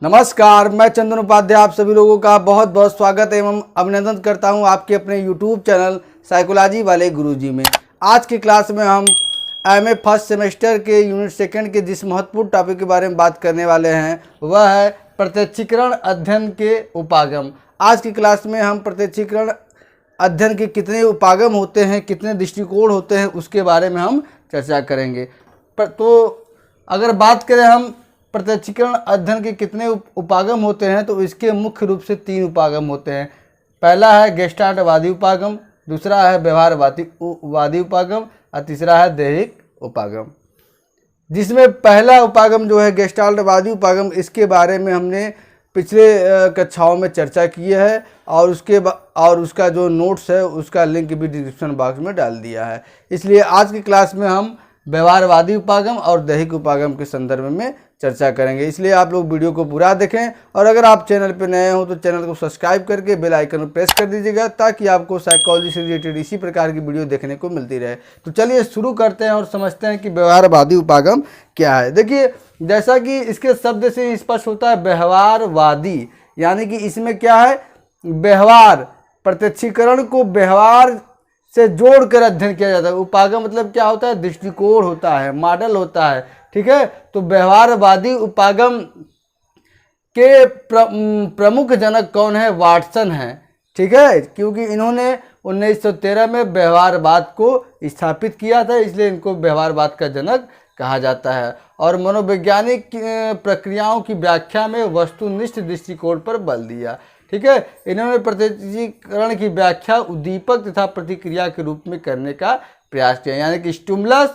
नमस्कार, मैं चंदन उपाध्याय आप सभी लोगों का बहुत बहुत स्वागत एवं अभिनंदन करता हूं आपके अपने YouTube चैनल साइकोलॉजी वाले गुरुजी में। आज की क्लास में हम एमए फर्स्ट सेमेस्टर के यूनिट सेकंड के जिस महत्वपूर्ण टॉपिक के बारे में बात करने वाले हैं वह है प्रत्यक्षीकरण अध्ययन के उपागम। आज की क्लास में हम प्रत्यक्षीकरण अध्ययन के कितने उपागम होते हैं, कितने दृष्टिकोण होते हैं, उसके बारे में हम चर्चा करेंगे। तो अगर बात करें हम प्रत्यक्षीकरण अध्ययन के कितने उपागम होते हैं तो इसके मुख्य रूप से 3 उपागम होते हैं। पहला है गेस्टाल्टवादी उपागम, दूसरा है व्यवहारवादी उपागम और तीसरा है दैहिक उपागम। जिसमें पहला उपागम जो है गेस्टाल्टवादी उपागम, इसके बारे में हमने पिछले कक्षाओं में चर्चा की है और उसका जो नोट्स है उसका लिंक भी डिस्क्रिप्शन बॉक्स में डाल दिया है। इसलिए आज की क्लास में हम व्यवहारवादी उपागम और दैहिक उपागम के संदर्भ में चर्चा करेंगे। इसलिए आप लोग वीडियो को पूरा देखें और अगर आप चैनल पर नए हो तो चैनल को सब्सक्राइब करके बेल आइकन को प्रेस कर दीजिएगा ताकि आपको साइकोलॉजी से रिलेटेड इसी प्रकार की वीडियो देखने को मिलती रहे। तो चलिए शुरू करते हैं और समझते हैं कि व्यवहारवादी उपागम क्या है। देखिए, जैसा कि इसके शब्द से स्पष्ट होता है व्यवहारवादी, यानी कि इसमें क्या है, व्यवहार, प्रत्यक्षीकरण को व्यवहार से जोड़कर अध्ययन किया जाता है। उपागम मतलब क्या होता है, दृष्टिकोण होता है, मॉडल होता है, ठीक है। तो व्यवहारवादी उपागम के प्रमुख जनक कौन है, वाटसन है, ठीक है, क्योंकि इन्होंने 1913 में व्यवहारवाद को स्थापित किया था, इसलिए इनको व्यवहारवाद का जनक कहा जाता है। और मनोवैज्ञानिक प्रक्रियाओं की व्याख्या में वस्तुनिष्ठ दृष्टिकोण पर बल दिया, ठीक है। इन्होंने प्रत्यक्षीकरण की व्याख्या उद्दीपक तथा प्रतिक्रिया के रूप में करने का प्रयास किया, यानी कि स्टिमुलस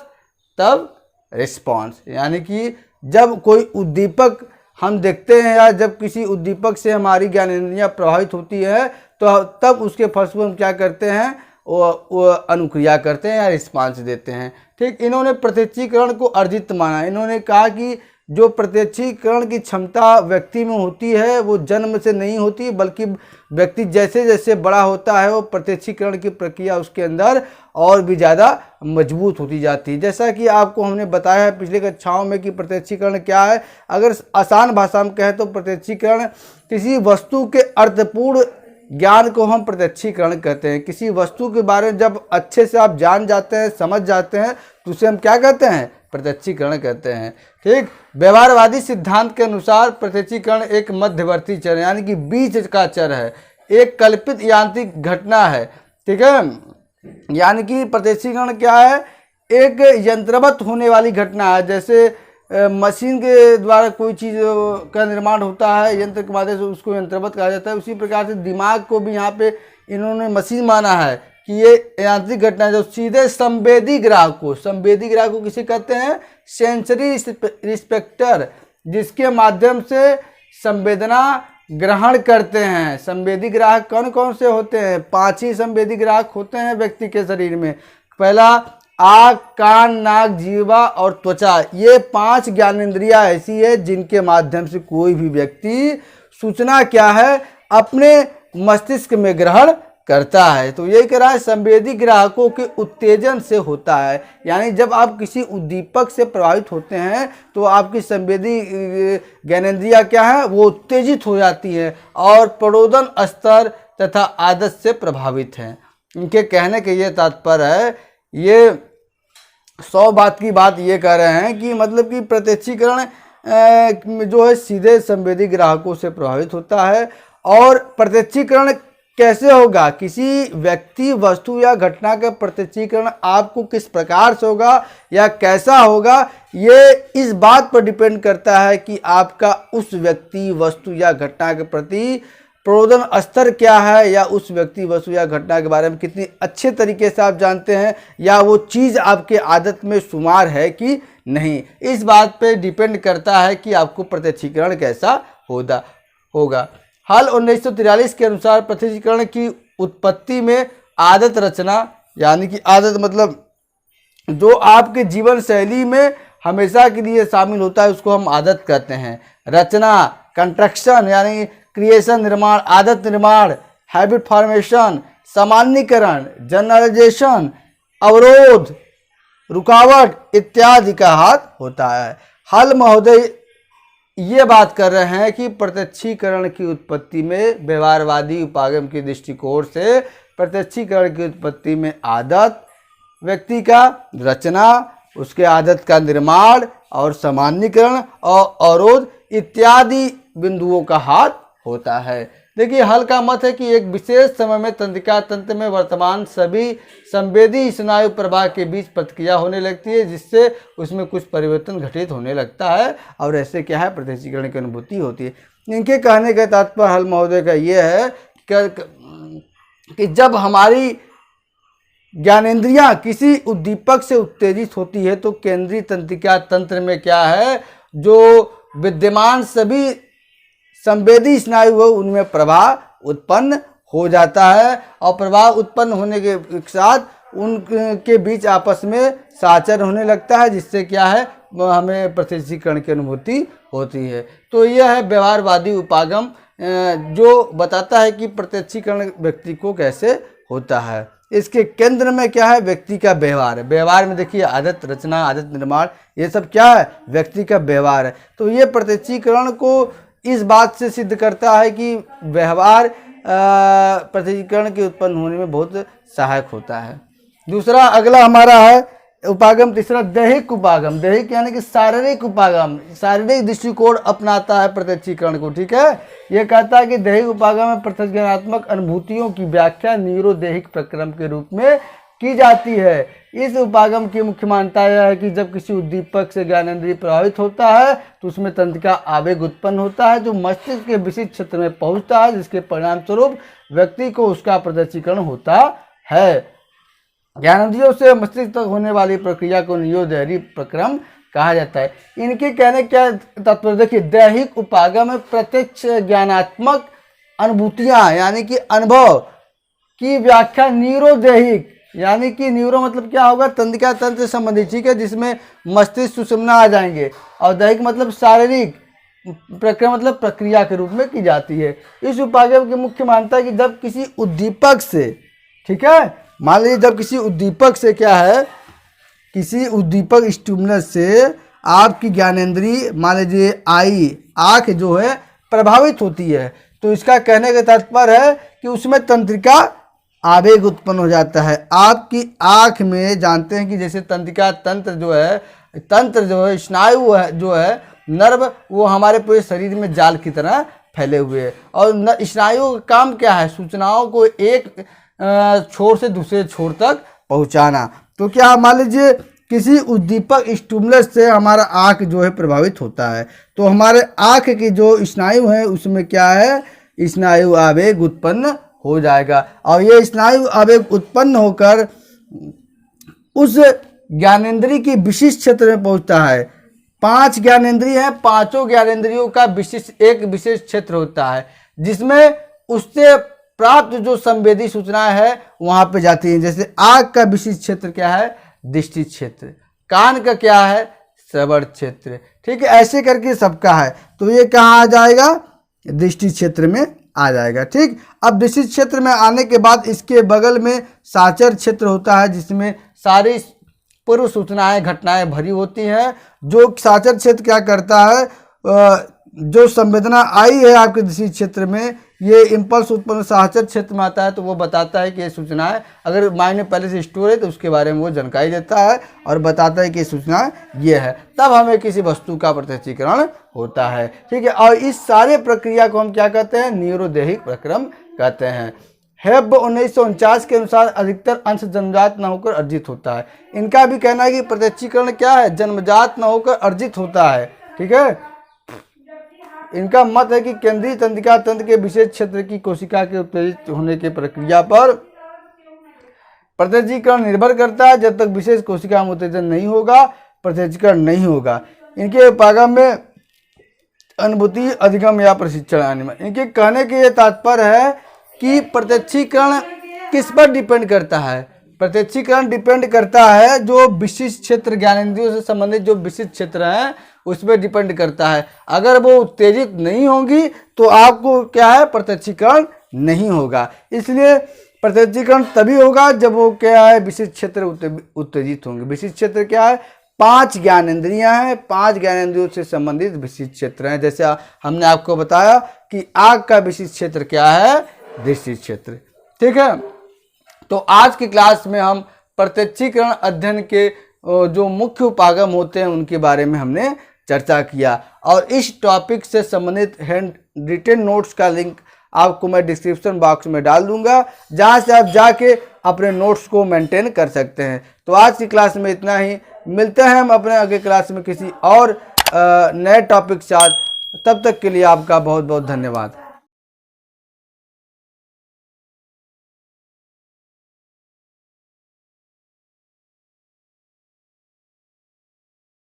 तब रिस्पॉन्स, यानी कि जब कोई उद्दीपक हम देखते हैं या जब किसी उद्दीपक से हमारी ज्ञानेंद्रियां प्रभावित होती है तो तब उसके फलस्वरूप हम क्या करते हैं, वो अनुक्रिया करते हैं या रिस्पांस देते हैं, ठीक। इन्होंने प्रत्यक्षीकरण को अर्जित माना। इन्होंने कहा कि जो प्रत्यक्षीकरण की क्षमता व्यक्ति में होती है वो जन्म से नहीं होती, बल्कि व्यक्ति जैसे जैसे बड़ा होता है वो प्रत्यक्षीकरण की प्रक्रिया उसके अंदर और भी ज़्यादा मजबूत होती जाती है। जैसा कि आपको हमने बताया है पिछले कक्षाओं में कि प्रत्यक्षीकरण क्या है। अगर आसान भाषा में कहें तो प्रत्यक्षीकरण किसी वस्तु के अर्थपूर्ण ज्ञान को हम प्रत्यक्षीकरण कहते हैं। किसी वस्तु के बारे में जब अच्छे से आप जान जाते हैं, समझ जाते हैं, तो उसे हम क्या कहते हैं, प्रत्यक्षीकरण कहते हैं, ठीक। व्यवहारवादी सिद्धांत के अनुसार प्रत्यक्षीकरण एक मध्यवर्ती चर यानी कि बीच का चर है, एक कल्पित यांत्रिक घटना है, ठीक है। यानी कि प्रत्यक्षीकरण क्या है, एक यंत्रवत होने वाली घटना है। जैसे मशीन के द्वारा कोई चीज़ का निर्माण होता है यंत्र के माध्यम से, उसको यंत्रवत कहा जाता है। उसी प्रकार से दिमाग को भी यहाँ पे इन्होंने मशीन माना है कि ये यांत्रिक घटना है जो सीधे संवेदी ग्राहक को किसे कहते हैं, सेंसरी रिस्पेक्टर, जिसके माध्यम से संवेदना ग्रहण करते हैं। संवेदी ग्राहक कौन कौन से होते हैं, 5 ही संवेदी ग्राहक होते हैं व्यक्ति के शरीर में। पहला आँख, कान, नाक, जीवा और त्वचा, ये 5 ज्ञानेंद्रियां ऐसी है जिनके माध्यम से कोई भी व्यक्ति सूचना क्या है, अपने मस्तिष्क में ग्रहण करता है। तो ये कह रहा है संवेदी ग्राहकों के उत्तेजन से होता है, यानी जब आप किसी उद्दीपक से प्रभावित होते हैं तो आपकी संवेदी ज्ञानेंद्रियां क्या है, वो उत्तेजित हो जाती है और प्ररोदन स्तर तथा आदत से प्रभावित हैं। इनके कहने के ये तात्पर्य है, ये 100 बात की बात ये कह रहे हैं कि मतलब कि प्रत्यक्षीकरण जो है सीधे संवेदी ग्राहकों से प्रभावित होता है। और प्रत्यक्षीकरण कैसे होगा, किसी व्यक्ति, वस्तु या घटना का प्रत्यक्षीकरण आपको किस प्रकार से होगा या कैसा होगा, ये इस बात पर डिपेंड करता है कि आपका उस व्यक्ति, वस्तु या घटना के प्रति प्ररोदन स्तर क्या है, या उस व्यक्ति, वस्तु या घटना के बारे में कितनी अच्छे तरीके से आप जानते हैं, या वो चीज़ आपके आदत में शुमार है कि नहीं। इस बात पे डिपेंड करता है कि आपको प्रत्यक्षीकरण कैसा होगा। हाल 1943 के अनुसार प्रत्यक्षीकरण की उत्पत्ति में आदत रचना, यानी कि आदत मतलब जो आपके जीवन शैली में हमेशा के लिए शामिल होता है उसको हम आदत कहते हैं। रचना, कंस्ट्रक्शन यानी क्रिएशन, निर्माण, आदत निर्माण, हैबिट फॉर्मेशन, सामान्यीकरण, जनरलाइजेशन, अवरोध, रुकावट इत्यादि का हाथ होता है। हल महोदय ये बात कर रहे हैं कि प्रत्यक्षीकरण की उत्पत्ति में व्यवहारवादी उपागम के दृष्टिकोण से प्रत्यक्षीकरण की उत्पत्ति में आदत, व्यक्ति का रचना, उसके आदत का निर्माण और सामान्यीकरण और अवरोध इत्यादि बिंदुओं का हाथ होता है। देखिए, हल का मत है कि एक विशेष समय में तंत्रिका तंत्र में वर्तमान सभी संवेदी स्नायु प्रवाह के बीच प्रतिक्रिया होने लगती है, जिससे उसमें कुछ परिवर्तन घटित होने लगता है और ऐसे क्या है, प्रत्यक्षीकरण की अनुभूति होती है। इनके कहने का तात्पर्य हल महोदय का ये है कि जब हमारी ज्ञानेंद्रियां किसी उद्दीपक से उत्तेजित होती है तो केंद्रीय तंत्रिका तंत्र में क्या है, जो विद्यमान सभी संवेदी स्नायु है उनमें प्रवाह उत्पन्न हो जाता है और प्रवाह उत्पन्न होने के साथ उनके बीच आपस में साचर होने लगता है, जिससे क्या है, हमें प्रत्यक्षीकरण की अनुभूति होती है। तो यह है व्यवहारवादी उपागम, जो बताता है कि प्रत्यक्षीकरण व्यक्ति को कैसे होता है। इसके केंद्र में क्या है, व्यक्ति का व्यवहार है। व्यवहार में देखिए आदत, रचना, आदत निर्माण, ये सब क्या है, व्यक्ति का व्यवहार है। तो ये प्रत्यक्षीकरण को इस बात से सिद्ध करता है कि व्यवहार प्रत्यक्षीकरण के उत्पन्न होने में बहुत सहायक होता है। दूसरा, अगला हमारा है उपागम तीसरा, दैहिक उपागम। दैहिक यानी कि शारीरिक उपागम, शारीरिक दृष्टिकोण अपनाता है प्रत्यक्षीकरण को। ठीक है, यह कहता है कि दैहिक उपागम में प्रत्यक्षात्मक अनुभूतियों की व्याख्या न्यूरोदैहिक प्रक्रम के रूप में की जाती है। इस उपागम की मुख्य मान्यता यह है कि जब किसी उद्दीपक से ज्ञानेंद्रिय प्रभावित होता है तो उसमें तंत्रिका आवेग उत्पन्न होता है, जो मस्तिष्क के विशिष्ट क्षेत्र में पहुंचता है, जिसके परिणाम स्वरूप व्यक्ति को उसका प्रत्यक्षीकरण होता है। ज्ञानेंद्रियों से मस्तिष्क तक होने वाली प्रक्रिया को न्यूरोदैहिक प्रक्रम कहा जाता है। इनके कहने क्या तात्पर्य, देखिए, दैहिक उपागम में प्रत्यक्ष ज्ञानात्मक अनुभूतियां यानी कि अनुभव की व्याख्या न्यूरोदैहिक, यानी कि न्यूरो मतलब क्या होगा, तंत्रिका तंत्र से संबंधित, ठीक है, जिसमें मस्तिष्क सुषुम्ना आ जाएंगे, और दैहिक मतलब शारीरिक, प्रक्रिया मतलब प्रक्रिया के रूप में की जाती है। इस उपागम की मुख्य मान्यता है कि जब किसी उद्दीपक से, ठीक है, मान लीजिए जब किसी उद्दीपक से क्या है, किसी उद्दीपक स्टिमुलस से आपकी ज्ञानेंद्रिय, मान लीजिए आई, आँख जो है प्रभावित होती है, तो इसका कहने का तात्पर्य है कि उसमें तंत्रिका आवेग उत्पन्न हो जाता है। आपकी आँख में जानते हैं कि जैसे तंत्रिका तंत्र जो है स्नायु है, जो है नर्व, वो हमारे पूरे शरीर में जाल की तरह फैले हुए हैं, और स्नायु का काम क्या है, सूचनाओं को एक छोर से दूसरे छोर तक पहुंचाना। तो क्या मान लीजिए किसी उद्दीपक स्टिमुलस से हमारा आँख जो है प्रभावित होता है, तो हमारे आँख की जो स्नायु है उसमें क्या है, स्नायु आवेग उत्पन्न हो जाएगा, और ये स्नायु आवेग उत्पन्न होकर उस ज्ञानेंद्रिय की विशिष्ट क्षेत्र में पहुंचता है। 5 ज्ञानेंद्रिय हैं, पांचों ज्ञानेंद्रियों का एक विशेष क्षेत्र होता है, जिसमें उससे प्राप्त जो संवेदी सूचनाएं है वहां पे जाती हैं। जैसे आँख का विशिष्ट क्षेत्र क्या है, दृष्टि क्षेत्र, कान का क्या है, श्रवण क्षेत्र, ठीक है, ऐसे करके सबका है। तो ये कहाँ आ जाएगा, दृष्टि क्षेत्र में आ जाएगा। ठीक, अब दृष्टि क्षेत्र में आने के बाद इसके बगल में साचर क्षेत्र होता है, जिसमें सारी पूर्व सूचनाएं, घटनाएं भरी होती हैं। जो साचर क्षेत्र क्या करता है, जो संवेदना आई है आपके दृष्टि क्षेत्र में, ये इम्पल्स उत्पन्न साचर क्षेत्र में आता है, तो वो बताता है कि ये सूचनाएं अगर माइंड में पहले से स्टोर है तो उसके बारे में वो जानकारी देता है और बताता है कि ये सूचना ये है, तब हमें किसी वस्तु का प्रत्यक्षीकरण होता है। ठीक है, और इस सारे प्रक्रिया को हम क्या कहते हैं, न्यूरोदैहिक प्रक्रम कहते हैं। हेब 1949 के अनुसार अधिकतर अंश जन्मजात न होकर अर्जित होता है। इनका भी कहना है कि प्रत्यक्षीकरण क्या है, जन्मजात न होकर अर्जित होता है। ठीक है, इनका मत है कि केंद्रीय तंत्रिका तंत्र के विशेष क्षेत्र की कोशिका के उत्तेजित होने की प्रक्रिया पर प्रत्यक्षीकरण निर्भर करता है। जब तक विशेष कोशिका में उत्तेजन नहीं होगा, प्रत्यक्षीकरण नहीं होगा। इनके उपागम में अनुभूति, अधिगम या प्रशिक्षण आने में, इनके कहने के ये तात्पर्य है कि प्रत्यक्षीकरण किस पर डिपेंड करता है, प्रत्यक्षीकरण डिपेंड करता है जो विशिष्ट क्षेत्र, ज्ञानेंद्रियों से संबंधित जो विशिष्ट क्षेत्र हैं उस पर डिपेंड करता है। अगर वो उत्तेजित नहीं होंगी तो आपको क्या है, प्रत्यक्षीकरण नहीं होगा। इसलिए प्रत्यक्षीकरण तभी होगा जब वो क्या है, विशिष्ट क्षेत्र उत्तेजित होंगे। विशिष्ट क्षेत्र क्या है, 5 ज्ञानेंद्रियां हैं, 5 ज्ञानेंद्रियों से संबंधित विशिष्ट क्षेत्र हैं। जैसे हमने आपको बताया कि आग का विशिष्ट क्षेत्र क्या है, दृष्टि क्षेत्र। ठीक है, तो आज की क्लास में हम प्रत्यक्षीकरण अध्ययन के जो मुख्य उपागम होते हैं उनके बारे में हमने चर्चा किया, और इस टॉपिक से संबंधित हैंड रिटन नोट्स का लिंक आपको मैं डिस्क्रिप्शन बॉक्स में डाल दूंगा, जहां से आप जाके अपने नोट्स को मेंटेन कर सकते हैं। तो आज की क्लास में इतना ही, मिलते हैं हम अपने अगले क्लास में किसी और नए टॉपिक के साथ। तब तक के लिए आपका बहुत बहुत धन्यवाद।